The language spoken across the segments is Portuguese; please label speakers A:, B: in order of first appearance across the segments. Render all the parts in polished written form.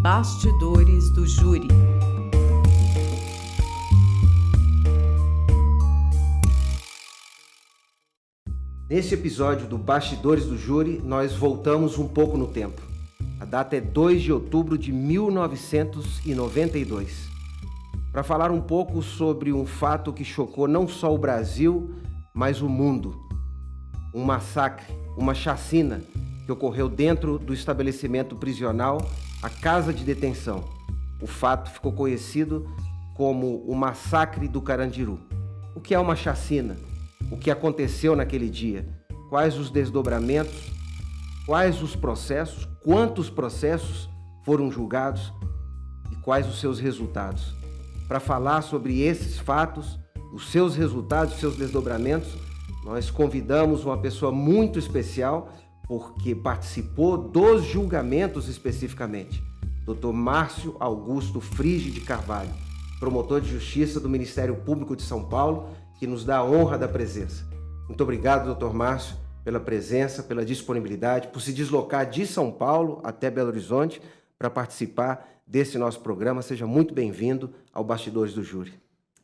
A: Bastidores do Júri.
B: Neste episódio do Bastidores do Júri, nós voltamos um pouco no tempo. A data é 2 de outubro de 1992. Para falar um pouco sobre um fato que chocou não só o Brasil, mas o mundo. Um massacre, uma chacina que ocorreu dentro do estabelecimento prisional, a Casa de Detenção. O fato ficou conhecido como o Massacre do Carandiru. O que é uma chacina? O que aconteceu naquele dia? Quais os desdobramentos? Quais os processos? Quantos processos foram julgados? E quais os seus resultados? Para falar sobre esses fatos, os seus resultados, os seus desdobramentos, nós convidamos uma pessoa muito especial, porque participou dos julgamentos especificamente. Dr. Márcio Augusto Frigi de Carvalho, promotor de Justiça do Ministério Público de São Paulo, que nos dá a honra da presença. Muito obrigado, Dr. Márcio, pela presença, pela disponibilidade, por se deslocar de São Paulo até Belo Horizonte para participar desse nosso programa. Seja muito bem-vindo ao Bastidores do Júri.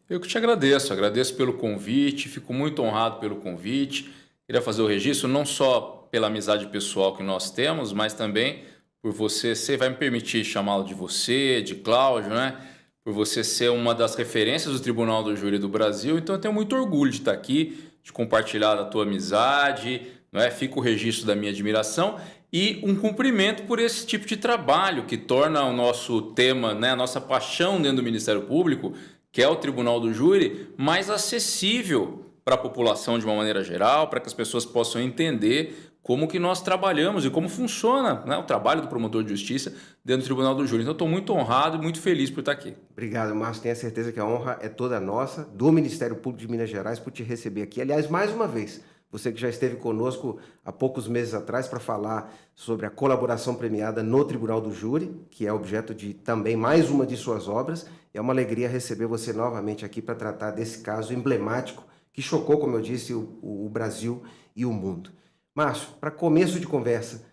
C: Eu que te agradeço pelo convite, fico muito honrado pelo convite. Queria fazer o registro não só pela amizade pessoal que nós temos, mas também por você vai me permitir chamá-lo de você, de Cláudio, né? Por você ser uma das referências do Tribunal do Júri do Brasil. Então eu tenho muito orgulho de estar aqui, de compartilhar a tua amizade, não é? Fica o registro da minha admiração e um cumprimento por esse tipo de trabalho que torna o nosso tema, né, a nossa paixão dentro do Ministério Público, que é o Tribunal do Júri, mais acessível para a população de uma maneira geral, para que as pessoas possam entender como que nós trabalhamos e como funciona, né, o trabalho do promotor de justiça dentro do Tribunal do Júri. Então, estou muito honrado e muito feliz por estar aqui.
B: Obrigado, Márcio. Tenho a certeza que a honra é toda nossa, do Ministério Público de Minas Gerais, por te receber aqui. Aliás, mais uma vez, você que já esteve conosco há poucos meses atrás para falar sobre a colaboração premiada no Tribunal do Júri, que é objeto de também mais uma de suas obras. É uma alegria receber você novamente aqui para tratar desse caso emblemático que chocou, como eu disse, o Brasil e o mundo. Márcio, para começo de conversa,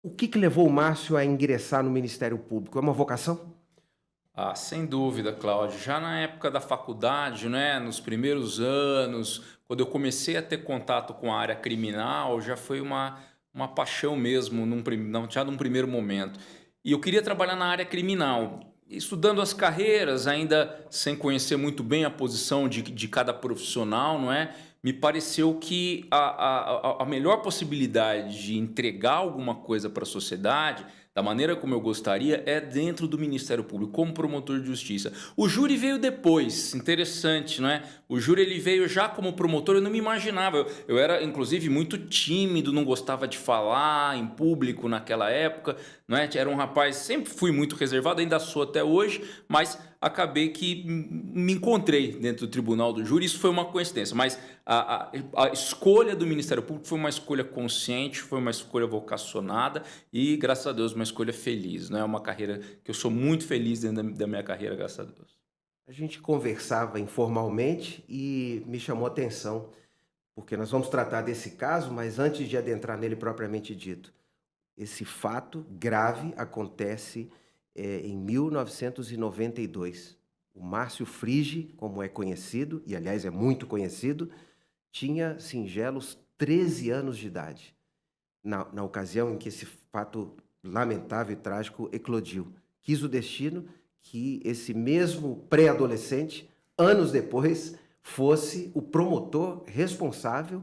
B: o que levou o Márcio a ingressar no Ministério Público? É uma vocação?
C: Sem dúvida, Cláudio. Já na época da faculdade, né, nos primeiros anos, quando eu comecei a ter contato com a área criminal, já foi uma paixão mesmo, já num primeiro momento. E eu queria trabalhar na área criminal. Estudando as carreiras, ainda sem conhecer muito bem a posição de cada profissional, não é? Me pareceu que a melhor possibilidade de entregar alguma coisa para a sociedade, da maneira como eu gostaria, é dentro do Ministério Público, como promotor de justiça. O júri veio depois, interessante, não é? O júri ele veio já como promotor, eu não me imaginava. Eu era, inclusive, muito tímido, não gostava de falar em público naquela época, não é? Era um rapaz, sempre fui muito reservado, ainda sou até hoje, mas acabei que me encontrei dentro do Tribunal do Júri. Isso foi uma coincidência, mas a escolha do Ministério Público foi uma escolha consciente, foi uma escolha vocacionada e, graças a Deus, uma escolha feliz, né? Uma carreira que eu sou muito feliz dentro da minha carreira, graças a Deus.
B: A gente conversava informalmente e me chamou a atenção, porque nós vamos tratar desse caso, mas antes de adentrar nele propriamente dito, esse fato grave acontece em 1992. O Márcio Frigi, como é conhecido, e aliás é muito conhecido, tinha singelos 13 anos de idade, na ocasião em que esse fato lamentável e trágico eclodiu. Quis o destino que esse mesmo pré-adolescente, anos depois, fosse o promotor responsável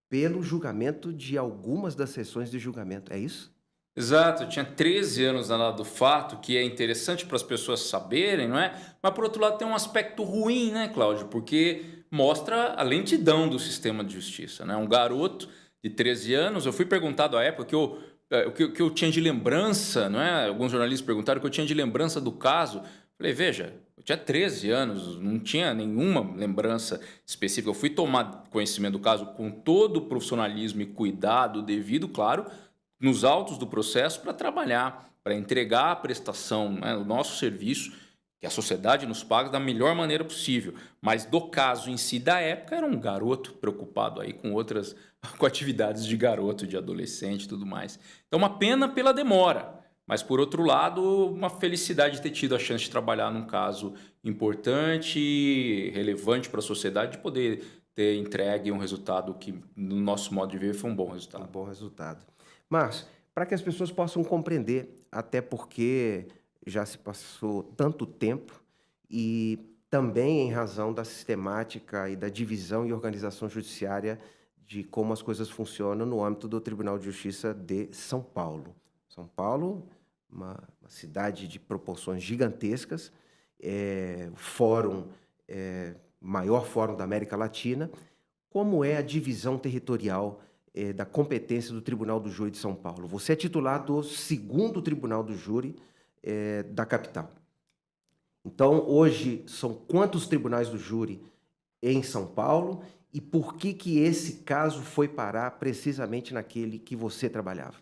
B: pelo julgamento de algumas das sessões de julgamento. É isso?
C: Exato, eu tinha 13 anos na data do fato, que é interessante para as pessoas saberem, não é? Mas, por outro lado, tem um aspecto ruim, né, Cláudio? Porque mostra a lentidão do sistema de justiça, né? Um garoto de 13 anos, eu fui perguntado à época o que eu tinha de lembrança, não é? Alguns jornalistas perguntaram o que eu tinha de lembrança do caso. Falei, veja, eu tinha 13 anos, não tinha nenhuma lembrança específica. Eu fui tomar conhecimento do caso com todo o profissionalismo e cuidado devido, claro, nos autos do processo para trabalhar, para entregar a prestação, né, o nosso serviço, que a sociedade nos paga da melhor maneira possível. Mas do caso em si da época, era um garoto preocupado aí com outras, com atividades de garoto, de adolescente e tudo mais. Então, uma pena pela demora. Mas, por outro lado, uma felicidade de ter tido a chance de trabalhar num caso importante, relevante para a sociedade, de poder ter entregue um resultado que, no nosso modo de ver, foi um bom resultado.
B: Um bom resultado. Márcio, para que as pessoas possam compreender, até porque já se passou tanto tempo e também em razão da sistemática e da divisão e organização judiciária de como as coisas funcionam no âmbito do Tribunal de Justiça de São Paulo. São Paulo, uma cidade de proporções gigantescas, o fórum, maior fórum da América Latina. Como é a divisão territorial da competência do Tribunal do Júri de São Paulo? Você é titular do 2º Tribunal do Júri da capital. Então, hoje, são quantos tribunais do júri em São Paulo e por que esse caso foi parar precisamente naquele que você trabalhava?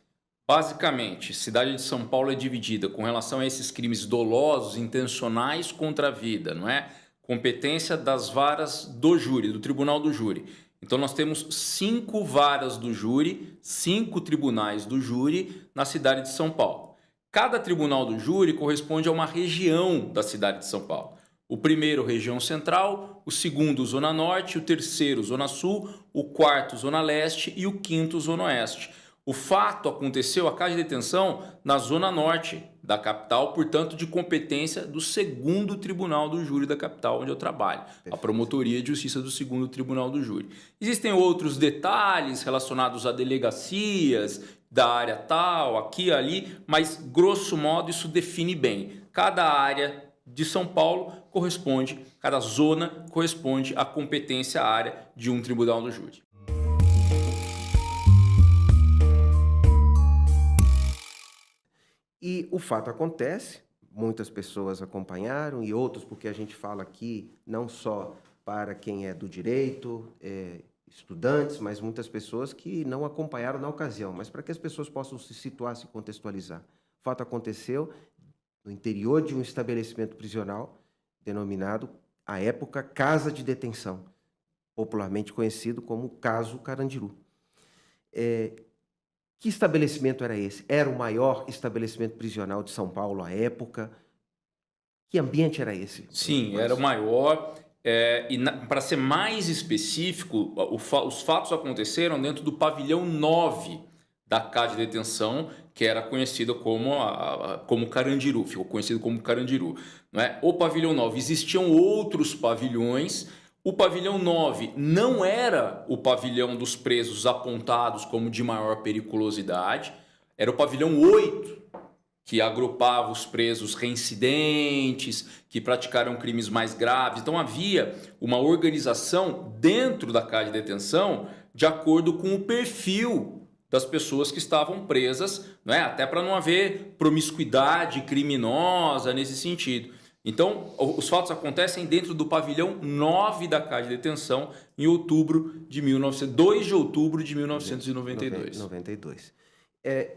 C: Basicamente, a cidade de São Paulo é dividida com relação a esses crimes dolosos, intencionais contra a vida, não é? Competência das varas do júri, do Tribunal do Júri. Então, nós temos 5 varas do júri, 5 tribunais do júri na cidade de São Paulo. Cada tribunal do júri corresponde a uma região da cidade de São Paulo. O primeiro, região central, o segundo, zona norte, o terceiro, zona sul, o quarto, zona leste e o quinto, zona oeste. O fato aconteceu, a casa de detenção, na zona norte da capital, portanto, de competência do 2º Tribunal do Júri da capital, onde eu trabalho, a Promotoria de Justiça do 2º Tribunal do Júri. Existem outros detalhes relacionados a delegacias da área tal, aqui e ali, mas, grosso modo, isso define bem. Cada área de São Paulo corresponde, cada zona corresponde à competência área de um Tribunal do Júri.
B: E o fato acontece, muitas pessoas acompanharam e outros, porque a gente fala aqui não só para quem é do direito, estudantes, mas muitas pessoas que não acompanharam na ocasião, mas para que as pessoas possam se situar, se contextualizar. O fato aconteceu no interior de um estabelecimento prisional, denominado, à época, Casa de Detenção, popularmente conhecido como Caso Carandiru. Que estabelecimento era esse? Era o maior estabelecimento prisional de São Paulo à época? Que ambiente era esse?
C: Sim, era o maior. Para ser mais específico, os fatos aconteceram dentro do pavilhão 9 da casa de detenção, que era conhecido como Carandiru, ficou conhecido como Carandiru. Não é? O pavilhão 9, existiam outros pavilhões. O pavilhão 9 não era o pavilhão dos presos apontados como de maior periculosidade, era o pavilhão 8, que agrupava os presos reincidentes, que praticaram crimes mais graves. Então havia uma organização dentro da casa de detenção de acordo com o perfil das pessoas que estavam presas, não é? Até para não haver promiscuidade criminosa nesse sentido. Então, os fatos acontecem dentro do pavilhão 9 da casa de detenção em 2 de outubro de 1992.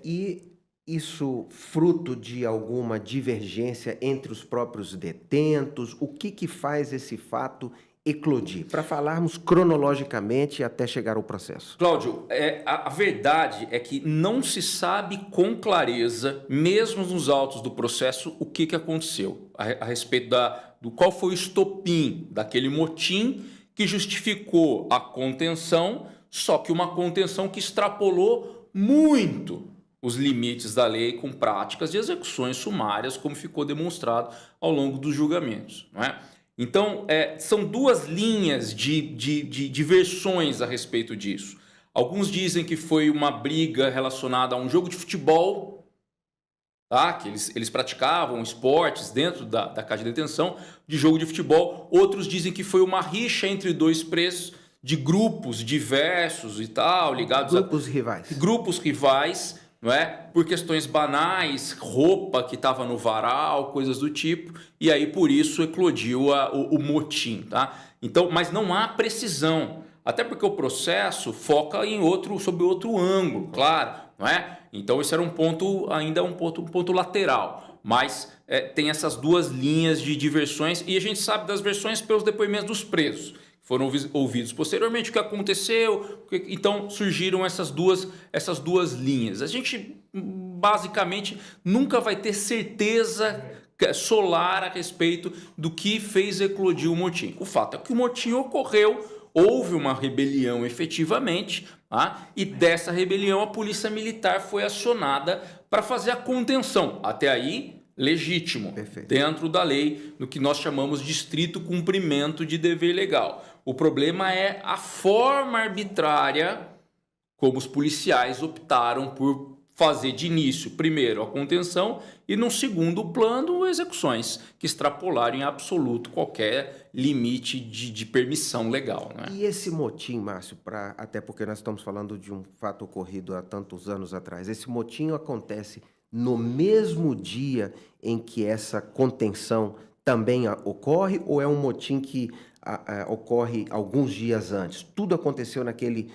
B: E isso fruto de alguma divergência entre os próprios detentos? O que faz esse fato eclodir? Para falarmos cronologicamente até chegar ao processo.
C: Cláudio, a verdade é que não se sabe com clareza, mesmo nos autos do processo, o que aconteceu a respeito do qual foi o estopim daquele motim que justificou a contenção, só que uma contenção que extrapolou muito os limites da lei com práticas de execuções sumárias, como ficou demonstrado ao longo dos julgamentos, não é? Então, são 2 linhas de versões a respeito disso. Alguns dizem que foi uma briga relacionada a um jogo de futebol, tá? Que eles praticavam esportes dentro da casa de detenção de jogo de futebol. Outros dizem que foi uma rixa entre 2 presos de grupos diversos e tal, ligados grupos rivais, não é? Por questões banais, roupa que estava no varal, coisas do tipo, e aí por isso eclodiu o motim, tá? Então, mas não há precisão, até porque o processo foca sobre outro ângulo, claro, não é? Então esse era um ponto, ainda um ponto lateral, mas tem essas duas linhas de diversões e a gente sabe das versões pelos depoimentos dos presos, que foram ouvidos posteriormente, o que aconteceu, então surgiram essas duas linhas. A gente basicamente nunca vai ter certeza solar a respeito do que fez eclodir o motim. O fato é que o motim ocorreu, houve uma rebelião efetivamente, tá? E dessa rebelião a polícia militar foi acionada para fazer a contenção. Até aí, legítimo,
B: Perfeito.
C: Dentro da lei, no que nós chamamos de estrito cumprimento de dever legal. O problema é a forma arbitrária como os policiais optaram por fazer de início, primeiro, a contenção e, num segundo plano, execuções que extrapolaram em absoluto qualquer limite de permissão legal. Né?
B: E esse motim, Márcio, até porque nós estamos falando de um fato ocorrido há tantos anos atrás, esse motim acontece no mesmo dia em que essa contenção também ocorre ou é um motim que ocorre alguns dias antes? Tudo aconteceu naquele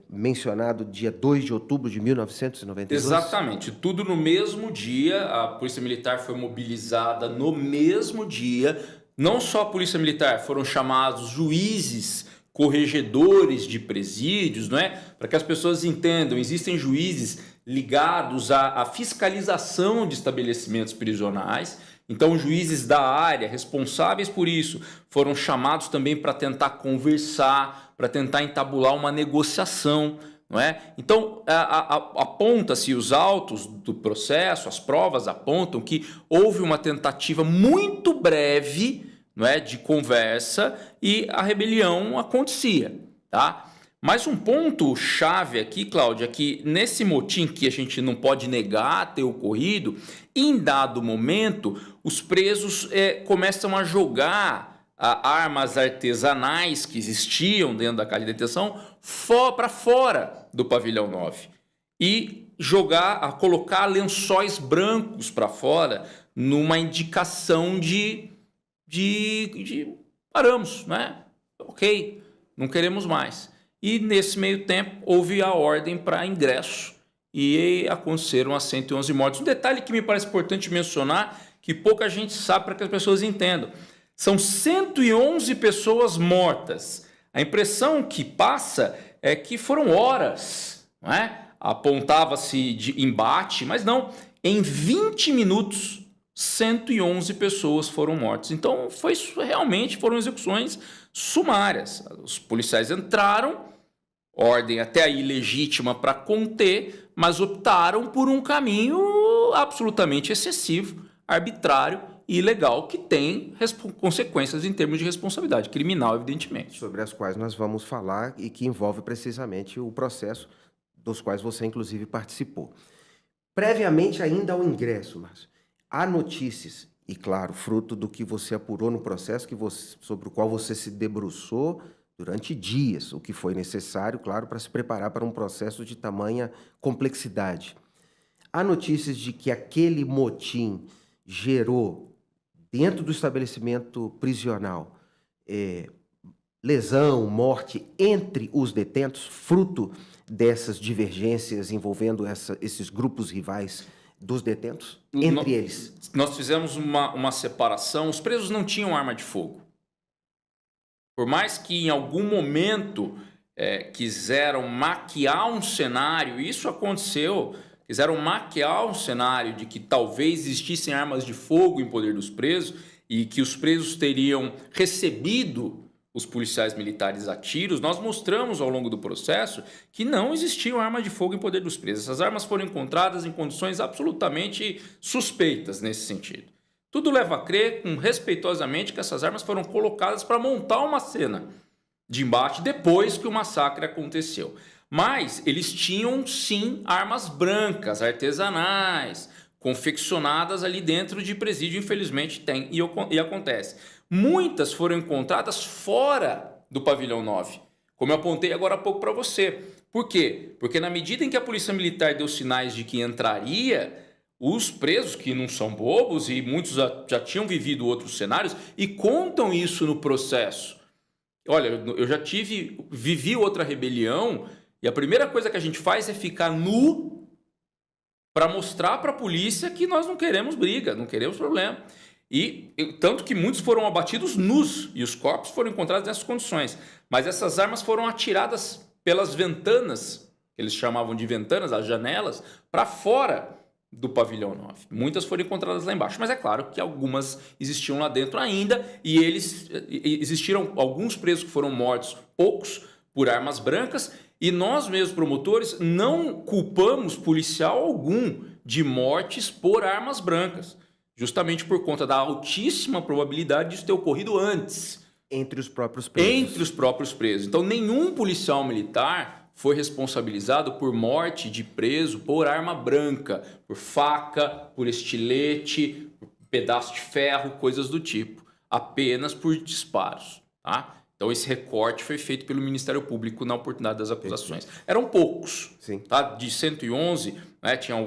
B: mencionado dia 2 de outubro de 1992?
C: Exatamente, tudo no mesmo dia. A Polícia Militar foi mobilizada no mesmo dia. Não só a Polícia Militar, foram chamados juízes, corregedores de presídios, não é? Para que as pessoas entendam, existem juízes ligados à fiscalização de estabelecimentos prisionais. Então, juízes da área responsáveis por isso foram chamados também para tentar conversar, para tentar entabular uma negociação, não é? Então, aponta-se os autos do processo, as provas apontam que houve uma tentativa muito breve, não é, de conversa e a rebelião acontecia, tá? Mas um ponto chave aqui, Cláudia, é que nesse motim que a gente não pode negar ter ocorrido, em dado momento, os presos começam a jogar armas artesanais que existiam dentro da casa de detenção para fora do pavilhão 9 e colocar lençóis brancos para fora numa indicação de paramos, né? Ok, não queremos mais. E nesse meio tempo houve a ordem para ingresso e aconteceram as 111 mortes. Um detalhe que me parece importante mencionar, que pouca gente sabe para que as pessoas entendam. São 111 pessoas mortas. A impressão que passa é que foram horas, não é? Apontava-se de embate, mas não. Em 20 minutos, 111 pessoas foram mortas. Então, realmente foram execuções sumárias. Os policiais entraram, ordem até aí legítima para conter, mas optaram por um caminho absolutamente excessivo, arbitrário e ilegal, que tem consequências em termos de responsabilidade criminal, evidentemente.
B: Sobre as quais nós vamos falar e que envolve precisamente o processo dos quais você, inclusive, participou. Previamente ainda ao ingresso, Márcio, há notícias, e claro, fruto do que você apurou no processo sobre o qual você se debruçou durante dias, o que foi necessário, claro, para se preparar para um processo de tamanha complexidade. Há notícias de que aquele motim gerou, dentro do estabelecimento prisional, lesão, morte entre os detentos, fruto dessas divergências envolvendo esses grupos rivais dos detentos, entre eles?
C: Nós fizemos uma separação. Os presos não tinham arma de fogo. Por mais que em algum momento quiseram maquiar um cenário, isso aconteceu, quiseram maquiar um cenário de que talvez existissem armas de fogo em poder dos presos e que os presos teriam recebido os policiais militares a tiros. Nós mostramos ao longo do processo que não existiam armas de fogo em poder dos presos. Essas armas foram encontradas em condições absolutamente suspeitas nesse sentido. Tudo leva a crer, respeitosamente, que essas armas foram colocadas para montar uma cena de embate depois que o massacre aconteceu. Mas eles tinham, sim, armas brancas, artesanais, confeccionadas ali dentro de presídio, infelizmente tem e acontece. Muitas foram encontradas fora do pavilhão 9, como eu apontei agora há pouco para você. Por quê? Porque na medida em que a Polícia Militar deu sinais de que entraria, os presos, que não são bobos e muitos já tinham vivido outros cenários e contam isso no processo. Olha, eu já vivi outra rebelião e a primeira coisa que a gente faz é ficar nu para mostrar para a polícia que nós não queremos briga, não queremos problema. Tanto que muitos foram abatidos nus e os corpos foram encontrados nessas condições. Mas essas armas foram atiradas pelas ventanas, que eles chamavam de ventanas, as janelas, para fora do pavilhão 9. Muitas foram encontradas lá embaixo, mas é claro que algumas existiam lá dentro ainda e existiram alguns presos que foram mortos, poucos, por armas brancas, e nós mesmos, promotores, não culpamos policial algum de mortes por armas brancas, justamente por conta da altíssima probabilidade disso ter ocorrido antes.
B: Entre os próprios presos.
C: Entre os próprios presos. Então, nenhum policial militar foi responsabilizado por morte de preso por arma branca, por faca, por estilete, por pedaço de ferro, coisas do tipo. Apenas por disparos, tá? Então, esse recorte foi feito pelo Ministério Público na oportunidade das acusações. Eram poucos, tá? De 111, né? Tinha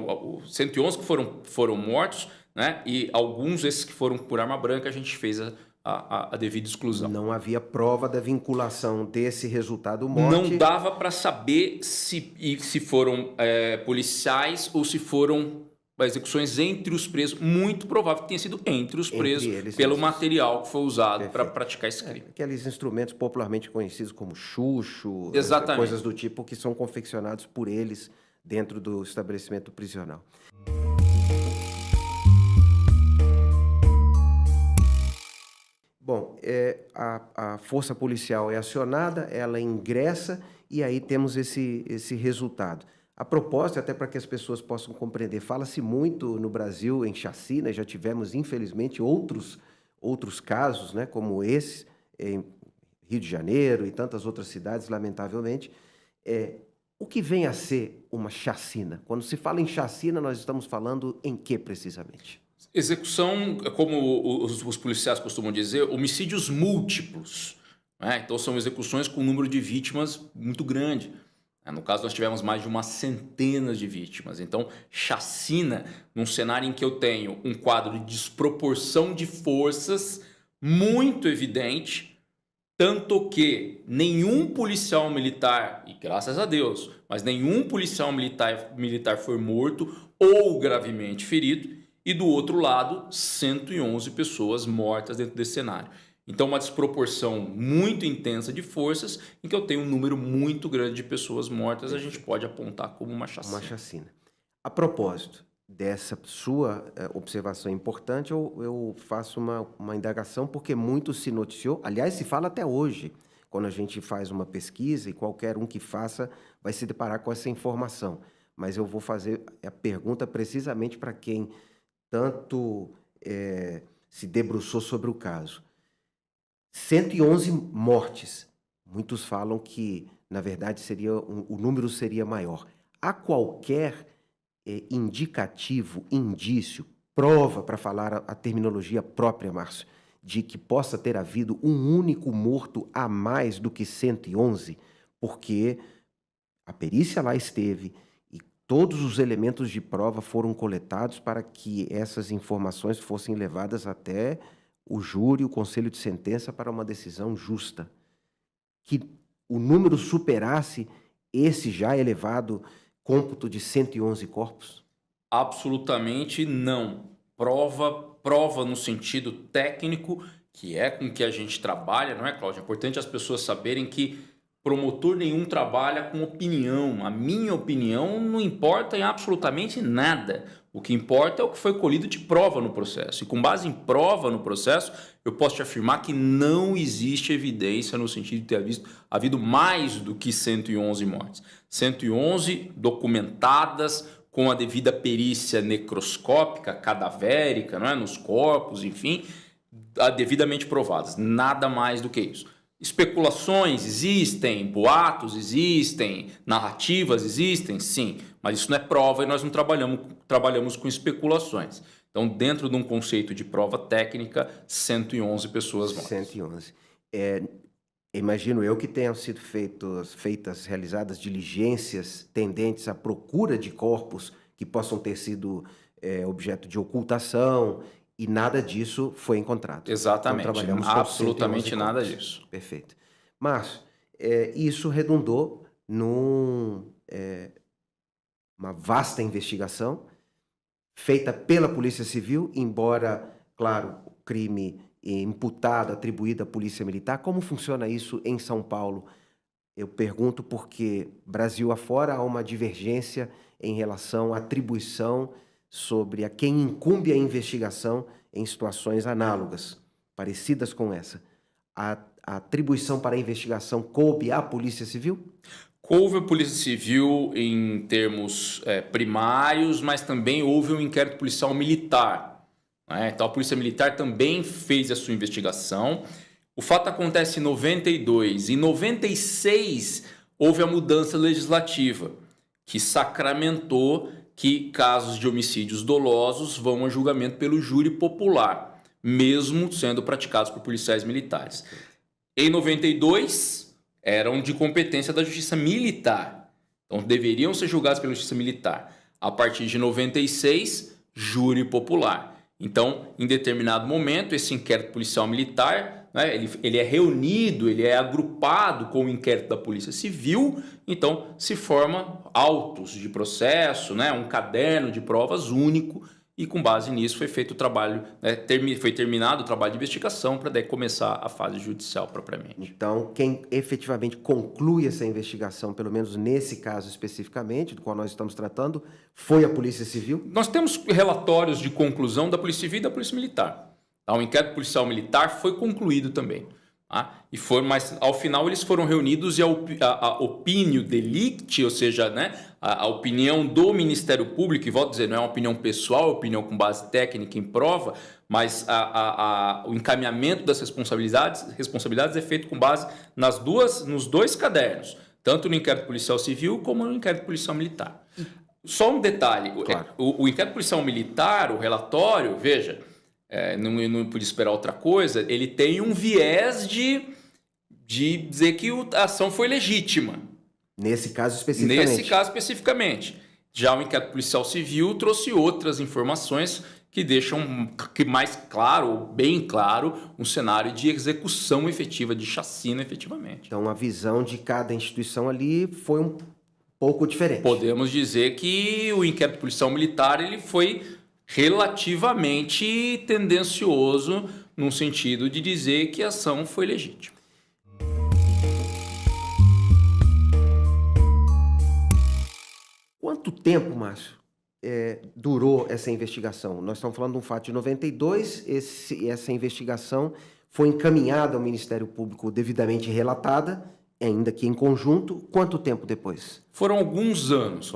C: 111 que foram mortos, né? E alguns esses que foram por arma branca, a gente fez a devida exclusão.
B: Não havia prova da vinculação desse resultado morte.
C: Não dava para saber se foram policiais ou se foram execuções entre os presos. Muito provável que tenha sido entre os presos, pelo material que foi usado para praticar esse crime.
B: Aqueles instrumentos popularmente conhecidos como chucho, coisas do tipo, que são confeccionados por eles dentro do estabelecimento prisional. Bom, a força policial é acionada, ela ingressa e aí temos esse resultado. A propósito, até para que as pessoas possam compreender, fala-se muito no Brasil em chacina, já tivemos, infelizmente, outros casos, né, como esse, em Rio de Janeiro e tantas outras cidades, lamentavelmente. O que vem a ser uma chacina? Quando se fala em chacina, nós estamos falando em que precisamente?
C: Execução, como os policiais costumam dizer, homicídios múltiplos, né? Então são execuções com um número de vítimas muito grande. No caso, nós tivemos mais de uma centena de vítimas. Então, chacina, num cenário em que eu tenho um quadro de desproporção de forças muito evidente, tanto que nenhum policial militar, e graças a Deus, mas nenhum policial militar foi morto ou gravemente ferido, e do outro lado, 111 pessoas mortas dentro desse cenário. Então, uma desproporção muito intensa de forças, em que eu tenho um número muito grande de pessoas mortas, a gente pode apontar como uma chacina.
B: Uma chacina. A propósito dessa sua observação importante, eu faço uma indagação, porque muito se noticiou, aliás, se fala até hoje, quando a gente faz uma pesquisa, e qualquer um que faça vai se deparar com essa informação. Mas eu vou fazer a pergunta precisamente para quem tanto se debruçou sobre o caso. 111 mortes. Muitos falam que, na verdade, o número seria maior. Há qualquer indicativo, indício, prova, para falar a terminologia própria, Márcio, de que possa ter havido um único morto a mais do que 111? Porque a perícia lá esteve e todos os elementos de prova foram coletados para que essas informações fossem levadas até o júri, o conselho de sentença, para uma decisão justa. Que o número superasse esse já elevado cômputo de 111 corpos?
C: Absolutamente não. Prova no sentido técnico, que é com que a gente trabalha, não é, Cláudio? É importante as pessoas saberem que promotor nenhum trabalha com opinião. A minha opinião não importa em absolutamente nada. O que importa é o que foi colhido de prova no processo. E com base em prova no processo, eu posso te afirmar que não existe evidência no sentido de ter havido mais do que 111 mortes. 111 documentadas com a devida perícia necroscópica, cadavérica, não é? Nos corpos, enfim, devidamente provadas. Nada mais do que isso. Especulações existem, boatos existem, narrativas existem, sim, mas isso não é prova e nós não trabalhamos com especulações. Então, dentro de um conceito de prova técnica, 111 pessoas mortas.
B: 111. Imagino eu que tenham sido realizadas diligências tendentes à procura de corpos que possam ter sido objeto de ocultação, e nada disso foi encontrado.
C: Exatamente, então, absolutamente nada disso.
B: Perfeito. Márcio, isso redundou numa vasta investigação feita pela Polícia Civil, embora, claro, o crime imputado, atribuído à Polícia Militar. Como funciona isso em São Paulo? Eu pergunto porque Brasil afora há uma divergência em relação à atribuição sobre a quem incumbe a investigação em situações análogas, parecidas com essa. A atribuição para a investigação coube à Polícia Civil?
C: Coube a Polícia Civil em termos primários, mas também houve um inquérito policial militar, né? Então a Polícia Militar também fez a sua investigação. O fato acontece em 92. Em 96 houve a mudança legislativa que sacramentou que casos de homicídios dolosos vão a julgamento pelo júri popular, mesmo sendo praticados por policiais militares. Em 92, eram de competência da Justiça Militar. Então, deveriam ser julgados pela Justiça Militar. A partir de 96, júri popular. Então, em determinado momento, esse inquérito policial militar, né, ele é reunido, ele é agrupado com o inquérito da Polícia Civil. Então, se forma autos de processo, né, um caderno de provas único. E com base nisso foi feito o trabalho, né, foi terminado o trabalho de investigação para daí começar a fase judicial propriamente.
B: Então, quem efetivamente conclui essa investigação, pelo menos nesse caso especificamente, do qual nós estamos tratando, foi a Polícia Civil?
C: Nós temos relatórios de conclusão da Polícia Civil e da Polícia Militar. O inquérito policial militar foi concluído também. Mas ao final eles foram reunidos e a opinio delicti, ou seja, né, a opinião do Ministério Público, e volto a dizer, não é uma opinião pessoal, é uma opinião com base técnica em prova, mas o encaminhamento das responsabilidades é feito com base nos dois cadernos, tanto no inquérito policial civil como no inquérito policial militar. Só um detalhe, claro. O inquérito policial militar, o relatório, veja, não pude esperar outra coisa, ele tem um viés de dizer que a ação foi legítima.
B: Nesse caso especificamente.
C: Já o inquérito policial civil trouxe outras informações que deixam mais claro, ou bem claro, um cenário de execução efetiva, de chacina efetivamente.
B: Então a visão de cada instituição ali foi um pouco diferente.
C: Podemos dizer que o inquérito policial militar ele foi relativamente tendencioso no sentido de dizer que a ação foi legítima.
B: Quanto tempo, Márcio, durou essa investigação? Nós estamos falando de um fato de 92, essa investigação foi encaminhada ao Ministério Público devidamente relatada, ainda que em conjunto. Quanto tempo depois?
C: Foram alguns anos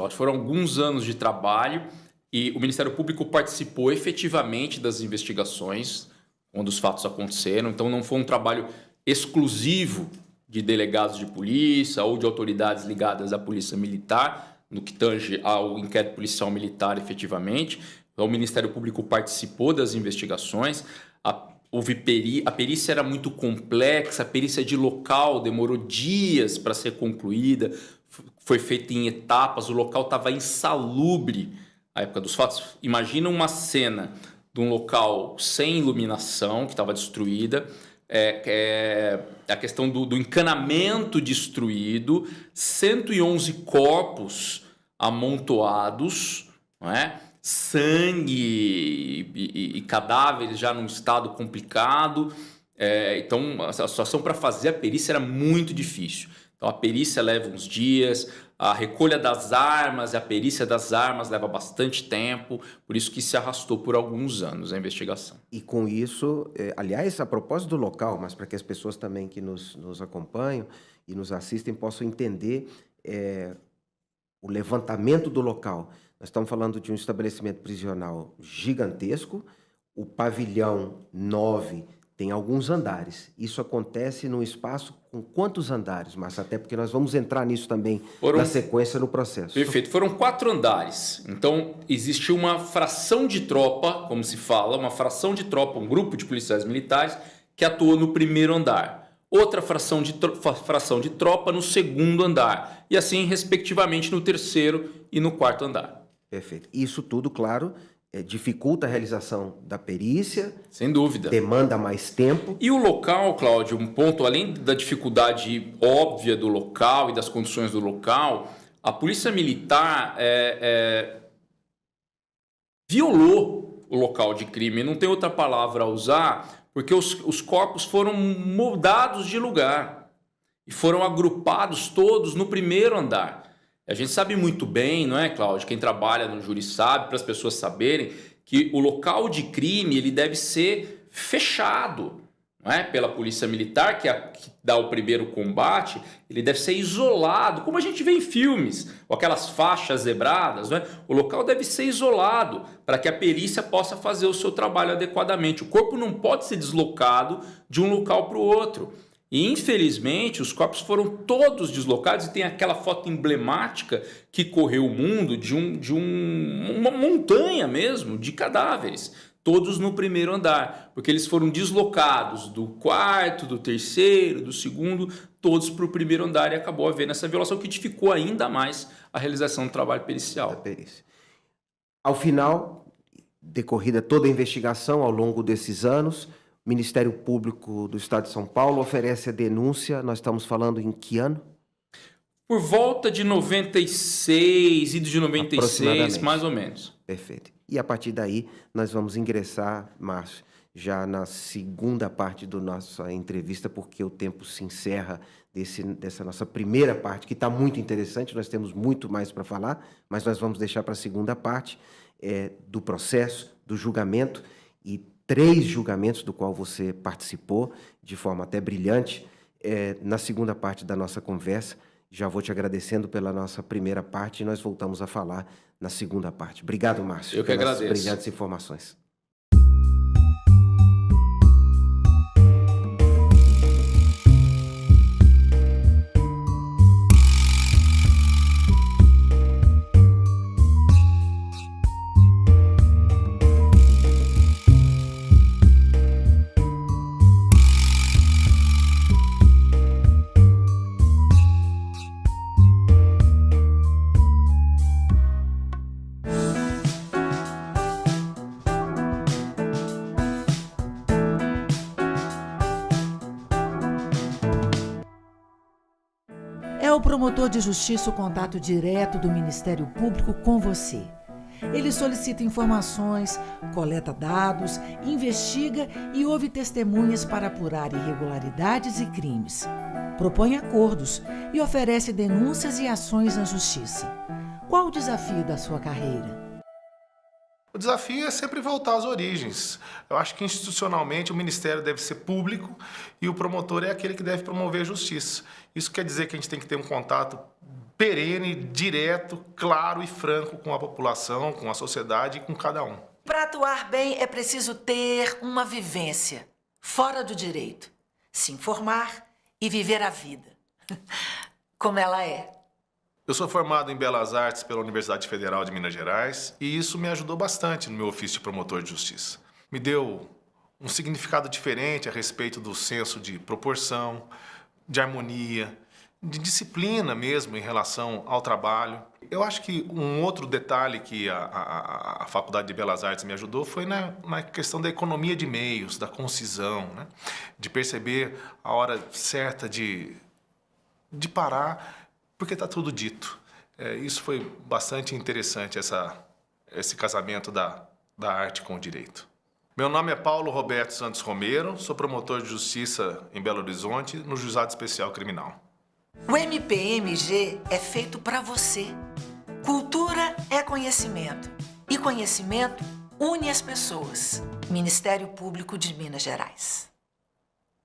C: de trabalho. E o Ministério Público participou efetivamente das investigações quando os fatos aconteceram. Então, não foi um trabalho exclusivo de delegados de polícia ou de autoridades ligadas à Polícia Militar, no que tange ao inquérito policial militar efetivamente. Então, o Ministério Público participou das investigações. A perícia era muito complexa, a perícia de local demorou dias para ser concluída, foi feita em etapas, o local estava insalubre. Na época dos fatos, imagina uma cena de um local sem iluminação, que estava destruída, a questão do encanamento destruído, 111 corpos amontoados, não é? Sangue e cadáveres já num estado complicado. Então, a situação para fazer a perícia era muito difícil. Então, a perícia leva uns dias, a recolha das armas, a perícia das armas leva bastante tempo, por isso que se arrastou por alguns anos a investigação.
B: E com isso, aliás, a propósito do local, mas para que as pessoas também que nos acompanham e nos assistem possam entender o levantamento do local. Nós estamos falando de um estabelecimento prisional gigantesco, o pavilhão 9 tem alguns andares. Isso acontece num espaço com quantos andares, Márcio? Até porque nós vamos entrar nisso também na sequência no processo.
C: Perfeito. Foram 4 andares. Então, existe uma fração de tropa, como se fala, uma fração de tropa, um grupo de policiais militares que atuou no primeiro andar. Outra fração de tropa no segundo andar. E assim, respectivamente, no terceiro e no quarto andar.
B: Perfeito. Isso tudo, claro, dificulta a realização da perícia.
C: Sem dúvida.
B: Demanda mais tempo.
C: E o local, Cláudio, um ponto, além da dificuldade óbvia do local e das condições do local, a Polícia Militar violou o local de crime. Não tem outra palavra a usar, porque os corpos foram mudados de lugar e foram agrupados todos no primeiro andar. A gente sabe muito bem, não é, Cláudio? Quem trabalha no júri sabe, para as pessoas saberem, que o local de crime ele deve ser fechado, não é? Pela polícia militar, que dá o primeiro combate, ele deve ser isolado, como a gente vê em filmes, com aquelas faixas zebradas, não é? O local deve ser isolado para que a perícia possa fazer o seu trabalho adequadamente. O corpo não pode ser deslocado de um local para o outro. E, infelizmente, os corpos foram todos deslocados e tem aquela foto emblemática que correu o mundo de uma montanha mesmo de cadáveres, todos no primeiro andar, porque eles foram deslocados do quarto, do terceiro, do segundo, todos para o primeiro andar e acabou havendo essa violação que dificultou ainda mais a realização do trabalho pericial.
B: Da perícia. Ao final, decorrida toda a investigação ao longo desses anos, o Ministério Público do Estado de São Paulo oferece a denúncia, nós estamos falando em que ano?
C: Por volta de 96 e de 96, mais ou menos.
B: Perfeito. E a partir daí, nós vamos ingressar, Márcio, já na segunda parte da nossa entrevista, porque o tempo se encerra dessa nossa primeira parte, que está muito interessante, nós temos muito mais para falar, mas nós vamos deixar para a segunda parte do processo, do julgamento, e 3 julgamentos do qual você participou, de forma até brilhante. Na segunda parte da nossa conversa, já vou te agradecendo pela nossa primeira parte e nós voltamos a falar na segunda parte. Obrigado, Márcio.
C: Eu que agradeço.
B: Pelas brilhantes informações.
A: É o promotor de justiça o contato direto do Ministério Público com você. Ele solicita informações, coleta dados, investiga e ouve testemunhas para apurar irregularidades e crimes. Propõe acordos e oferece denúncias e ações na justiça. Qual o desafio da sua carreira?
D: O desafio é sempre voltar às origens. Eu acho que institucionalmente o Ministério deve ser público e o promotor é aquele que deve promover a justiça. Isso quer dizer que a gente tem que ter um contato perene, direto, claro e franco com a população, com a sociedade e com cada um.
A: Para atuar bem é preciso ter uma vivência fora do direito, se informar e viver a vida como ela é.
D: Eu sou formado em Belas Artes pela Universidade Federal de Minas Gerais e isso me ajudou bastante no meu ofício de promotor de justiça. Me deu um significado diferente a respeito do senso de proporção, de harmonia, de disciplina mesmo em relação ao trabalho. Eu acho que um outro detalhe que a Faculdade de Belas Artes me ajudou foi na questão da economia de meios, da concisão, né? De perceber a hora certa de parar, porque está tudo dito. Isso foi bastante interessante, esse casamento da arte com o direito. Meu nome é Paulo Roberto Santos Romero, sou promotor de justiça em Belo Horizonte, no Juizado Especial Criminal.
A: O MPMG é feito para você. Cultura é conhecimento. E conhecimento une as pessoas. Ministério Público de Minas Gerais.